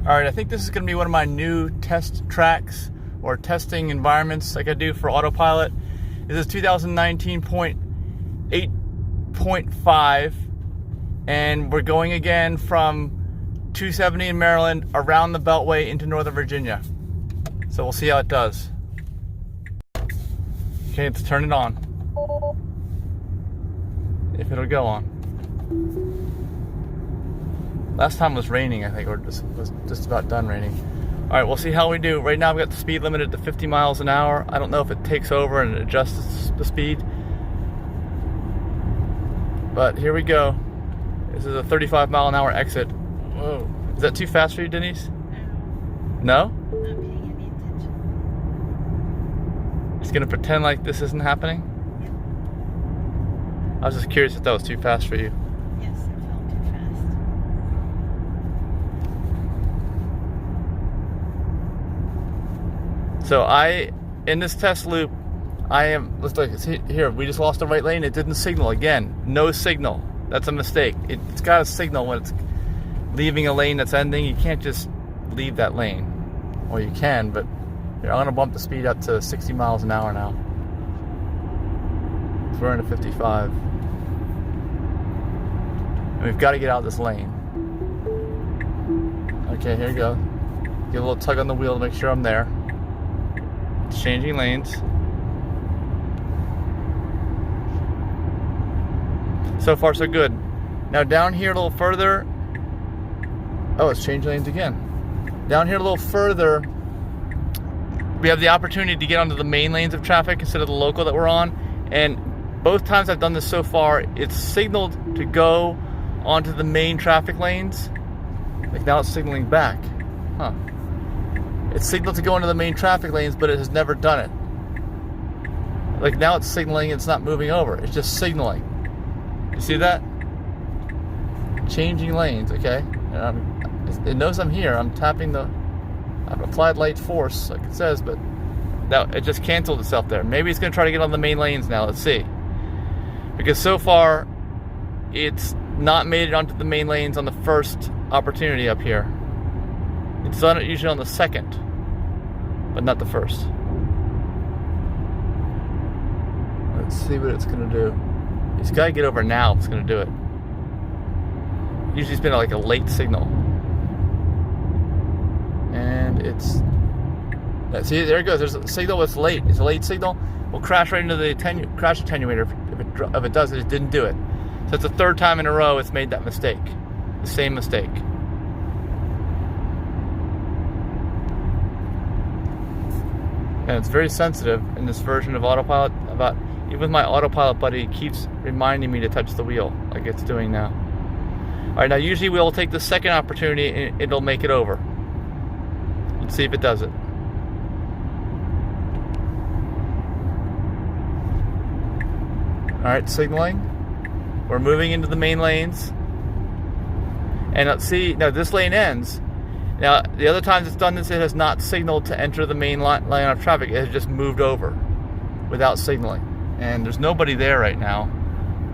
Alright, I think this is going to be one of my new test tracks or testing environments like I do for AutoPilot. This is 2019.8.5 and we're going again from 270 in Maryland around the Beltway into Northern Virginia. So we'll see how it does. Okay, let's turn it on. If it'll go on. Last time was raining, I think, or was just about done raining. All right, we'll see how we do. Right now, we've got the speed limited to 50 miles an hour. I don't know if it takes over and adjusts the speed. But here we go. This is a 35 mile an hour exit. Whoa. Is that too fast for you, Denise? No? Not paying any attention. It's gonna pretend like this isn't happening? Yep. I was just curious if that was too fast for you. Yes, it felt too fast. So in this test loop, let's look, here, we just lost the right lane. It didn't signal again. No signal. That's a mistake. It's got a signal when it's leaving a lane that's ending. You can't just leave that lane. Well, you can, but here, I'm gonna bump the speed up to 60 miles an hour now. So we're in a 55. And we've got to get out of this lane. Okay, here you go. Give a little tug on the wheel to make sure I'm there. It's changing lanes. So far, so good. Now down here a little further. Oh, it's changed lanes again. Down here a little further, we have the opportunity to get onto the main lanes of traffic instead of the local that we're on. And both times I've done this so far, it's signaled to go onto the main traffic lanes. Like now it's signaling back. Huh. It's signaled to go into the main traffic lanes, but it has never done it. Like now it's signaling, it's not moving over. It's just signaling. You see that? Changing lanes, okay? And it knows I'm here. I'm tapping I've applied light force, like it says, but now it just canceled itself there. Maybe it's gonna try to get on the main lanes now. Let's see. Because so far, it's not made it onto the main lanes on the first opportunity up here. It's done it usually on the second, but not the first. Let's see what it's gonna do. It's gotta get over now if it's gonna do it. Usually it's been like a late signal. And see, there it goes. There's a signal that's late. It's a late signal. We'll crash right into the crash attenuator if it does it. It didn't do it. So it's the third time in a row it's made that mistake. The same mistake. And it's very sensitive in this version of AutoPilot. Even with my AutoPilot buddy, it keeps reminding me to touch the wheel like it's doing now. All right, now usually we'll take the second opportunity and it'll make it over. Let's see if it does it. All right, signaling. We're moving into the main lanes. And let's see, now this lane ends. Now, the other times it's done this, it has not signaled to enter the main line of traffic. It has just moved over without signaling. And there's nobody there right now.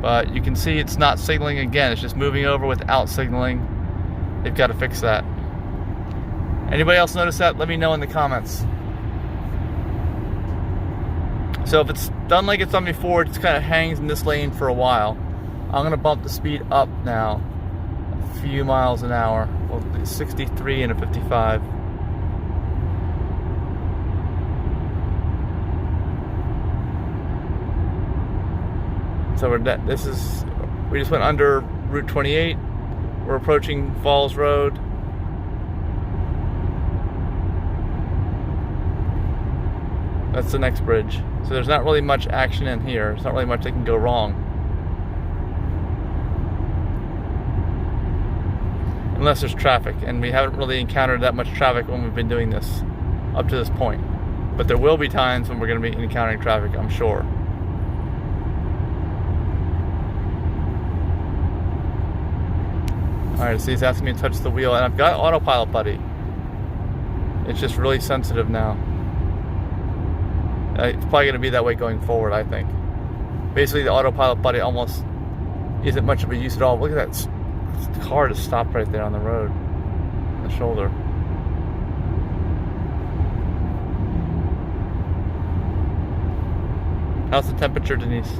But you can see it's not signaling again. It's just moving over without signaling. They've got to fix that. Anybody else notice that? Let me know in the comments. So if it's done like it's done before, it just kind of hangs in this lane for a while. I'm going to bump the speed up now. A few miles an hour. Well, 63 and a 55. So we just went under Route 28. We're approaching Falls Road. That's the next bridge. So there's not really much action in here. There's not really much that can go wrong. Unless there's traffic, and we haven't really encountered that much traffic when we've been doing this up to this point. But there will be times when we're going to be encountering traffic, I'm sure. Alright, so he's asking me to touch the wheel, and I've got AutoPilot buddy. It's just really sensitive now. It's probably going to be that way going forward, I think. Basically, the AutoPilot buddy almost isn't much of a use at all. Look at that car just stopped right there on the road, on the shoulder. How's the temperature, Denise?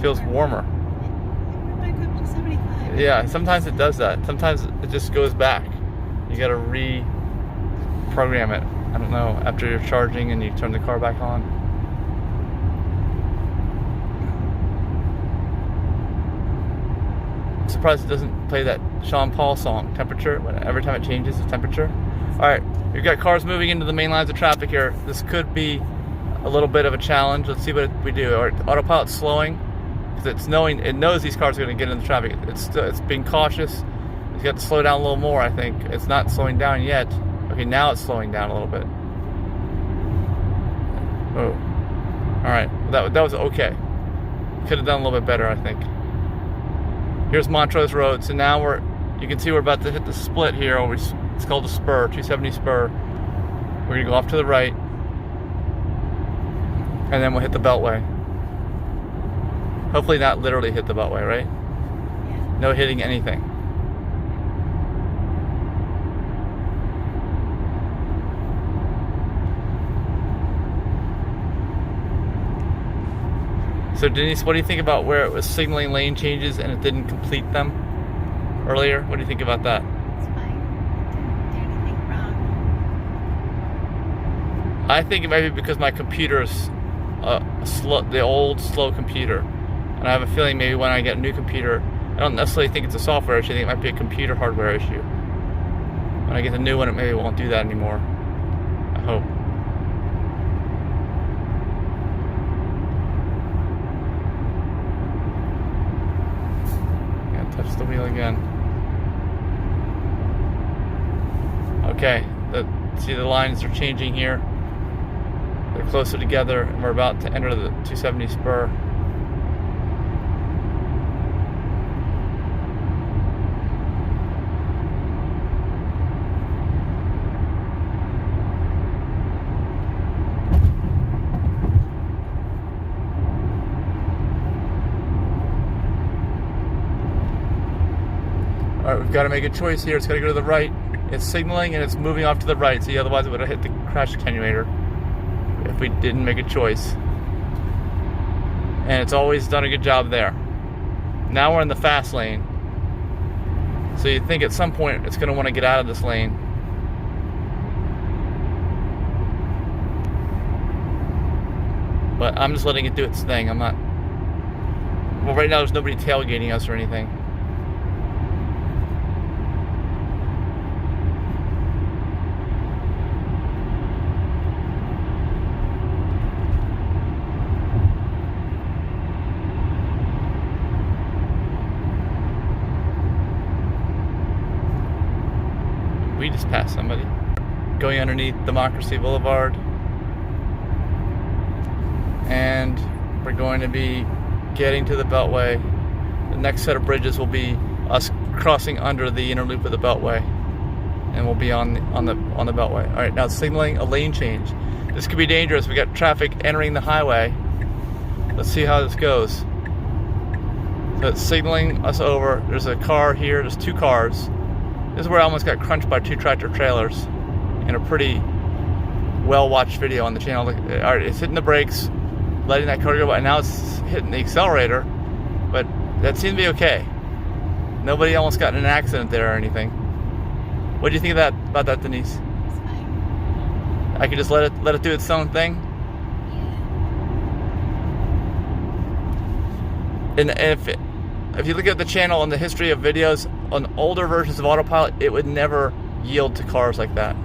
Feels warmer. It went back up to 75. Yeah, sometimes it does that. Sometimes it just goes back. You gotta reprogram it. I don't know, after you're charging and you turn the car back on. I'm surprised it doesn't play that Sean Paul song, Temperature, every time it changes the temperature. Alright, we've got cars moving into the main lines of traffic here. This could be a little bit of a challenge. Let's see what we do. Alright, autopilot's slowing because it knows these cars are going to get into the traffic. It's being cautious. It's got to slow down a little more, I think. It's not slowing down yet. Okay, now it's slowing down a little bit. Oh. Alright, that was okay. Could have done a little bit better, I think. Here's Montrose Road. So now you can see we're about to hit the split here. It's called the spur, 270 spur. We're gonna go off to the right. And then we'll hit the Beltway. Hopefully not literally hit the Beltway, right? Yeah. No hitting anything. So Denise, what do you think about where it was signaling lane changes and it didn't complete them earlier? What do you think about that? It's fine. Didn't do anything wrong. I think it might be because my computer's the old slow computer, and I have a feeling maybe when I get a new computer, I don't necessarily think it's a software issue. I think it might be a computer hardware issue. When I get the new one, it maybe won't do that anymore. I hope. Touch the wheel again. Okay, see the lines are changing here. They're closer together, and we're about to enter the 270 spur. Alright, we've got to make a choice here. It's got to go to the right. It's signaling and it's moving off to the right. See, otherwise it would have hit the crash attenuator if we didn't make a choice. And it's always done a good job there. Now we're in the fast lane. So you think at some point it's going to want to get out of this lane. But I'm just letting it do its thing. I'm not... Well, right now there's nobody tailgating us or anything. We just passed somebody. Going underneath Democracy Boulevard. And we're going to be getting to the Beltway. The next set of bridges will be us crossing under the inner loop of the Beltway. And we'll be on the Beltway. Alright, now it's signaling a lane change. This could be dangerous. We got traffic entering the highway. Let's see how this goes. So it's signaling us over. There's a car here, there's two cars. This is where I almost got crunched by two tractor trailers in a pretty well-watched video on the channel. Alright, it's hitting the brakes, letting that car go by. Now it's hitting the accelerator, but that seemed to be okay. Nobody almost got in an accident there or anything. What do you think about that, Denise? It's fine. I could just let it do its own thing? Yeah. And if you look at the channel and the history of videos on older versions of AutoPilot, it would never yield to cars like that.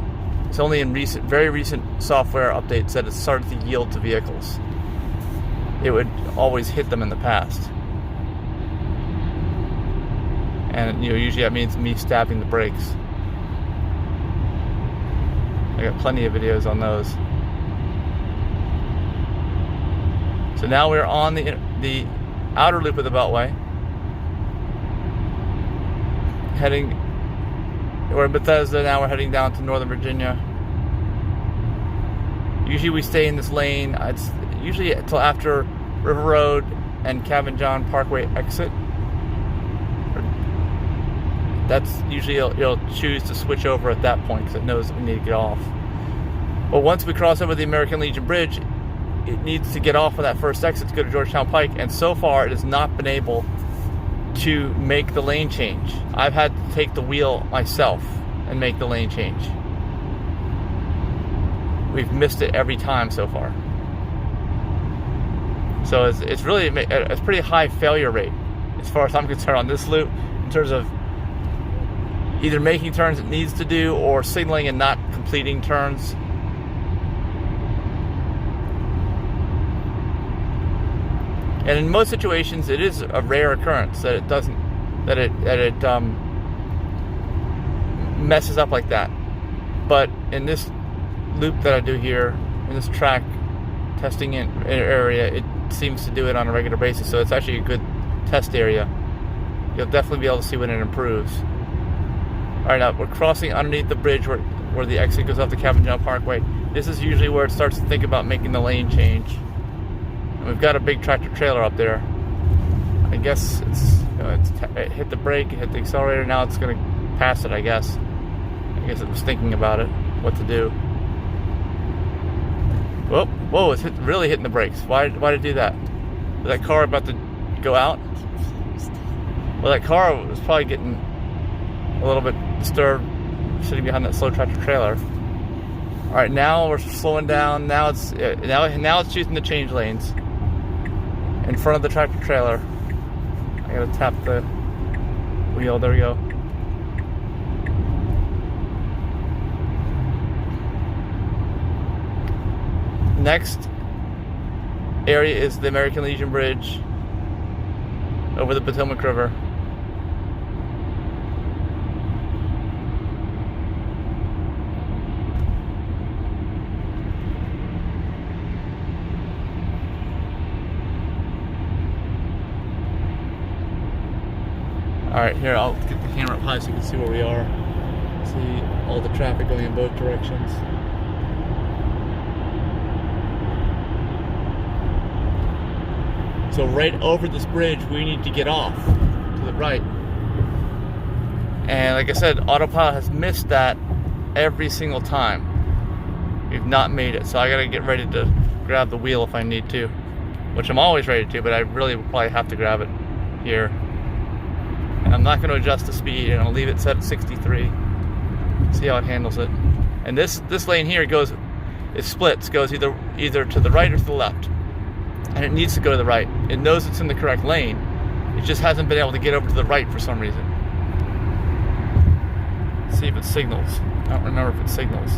It's only in very recent software updates that it started to yield to vehicles. It would always hit them in the past. And usually that means me stabbing the brakes. I got plenty of videos on those. So now we're on the outer loop of the Beltway. We're in Bethesda now. We're heading down to Northern Virginia. Usually we stay in this lane. It's usually until after River Road and Cabin John Parkway exit. That's usually it'll choose to switch over at that point because it knows that we need to get off. But once we cross over the American Legion Bridge, it needs to get off of that first exit to go to Georgetown Pike, and so far it has not been able to make the lane change. I've had to take the wheel myself and make the lane change. We've missed it every time so far. So it's really a pretty high failure rate as far as I'm concerned on this loop, in terms of either making turns it needs to do or signaling and not completing turns. And in most situations, it is a rare occurrence that it doesn't, that it messes up like that. But in this loop that I do here, in this track testing area, it seems to do it on a regular basis. So it's actually a good test area. You'll definitely be able to see when it improves. All right, now we're crossing underneath the bridge where the exit goes off the Cabin Job Parkway. This is usually where it starts to think about making the lane change. We've got a big tractor trailer up there. I guess it hit the brake, it hit the accelerator, now it's going to pass it, I guess. I guess it was thinking about it, what to do. Whoa, it's really hitting the brakes. Why did it do that? Was that car about to go out? Well, that car was probably getting a little bit disturbed sitting behind that slow tractor trailer. All right, now we're slowing down. Now it's choosing to change lanes in front of the tractor trailer. I gotta tap the wheel. There we go. Next area is the American Legion Bridge over the Potomac River. Alright, here, I'll get the camera up high so you can see where we are. See all the traffic going in both directions. So right over this bridge, we need to get off to the right. And like I said, AutoPilot has missed that every single time. We've not made it, so I gotta get ready to grab the wheel if I need to. Which I'm always ready to, but I really will probably have to grab it here. And I'm not going to adjust the speed, and I'll leave it set at 63. See how it handles it. And this lane here it splits, goes either to the right or to the left. And it needs to go to the right. It knows it's in the correct lane. It just hasn't been able to get over to the right for some reason. Let's see if it signals. I don't remember if it signals.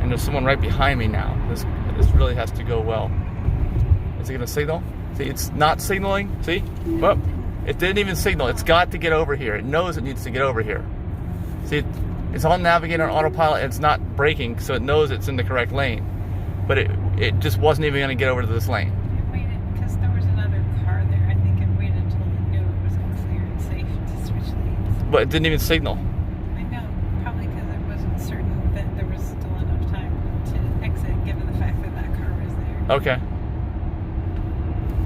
And there's someone right behind me now. This really has to go well. Is it going to signal? See, it's not signaling. See? Well, it didn't even signal. It's got to get over here. It knows it needs to get over here. See, it's on Navigate on AutoPilot, and it's not braking, so it knows it's in the correct lane. But it just wasn't even going to get over to this lane. It waited, because there was another car there. I think it waited until it knew it was clear and safe to switch lanes. But it didn't even signal. I know, probably because it wasn't certain that there was still enough time to exit, given the fact that that car was there. Okay.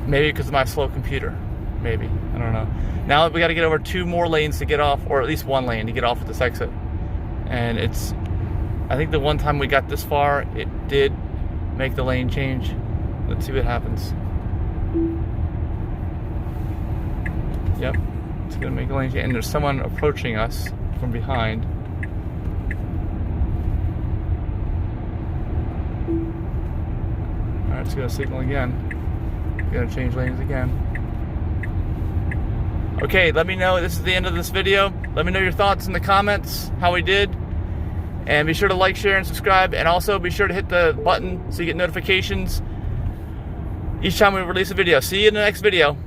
Maybe because of my slow computer. Maybe. I don't know. Now we got to get over 2 more lanes to get off, or at least 1 lane to get off at this exit. And I think the one time we got this far, it did make the lane change. Let's see what happens. Yep. It's going to make a lane change. And there's someone approaching us from behind. Alright, it's going to signal again. Going to change lanes again. Okay, let me know. This is the end of this video. Let me know your thoughts in the comments, how we did. And be sure to like, share, and subscribe. And also be sure to hit the button so you get notifications each time we release a video. See you in the next video.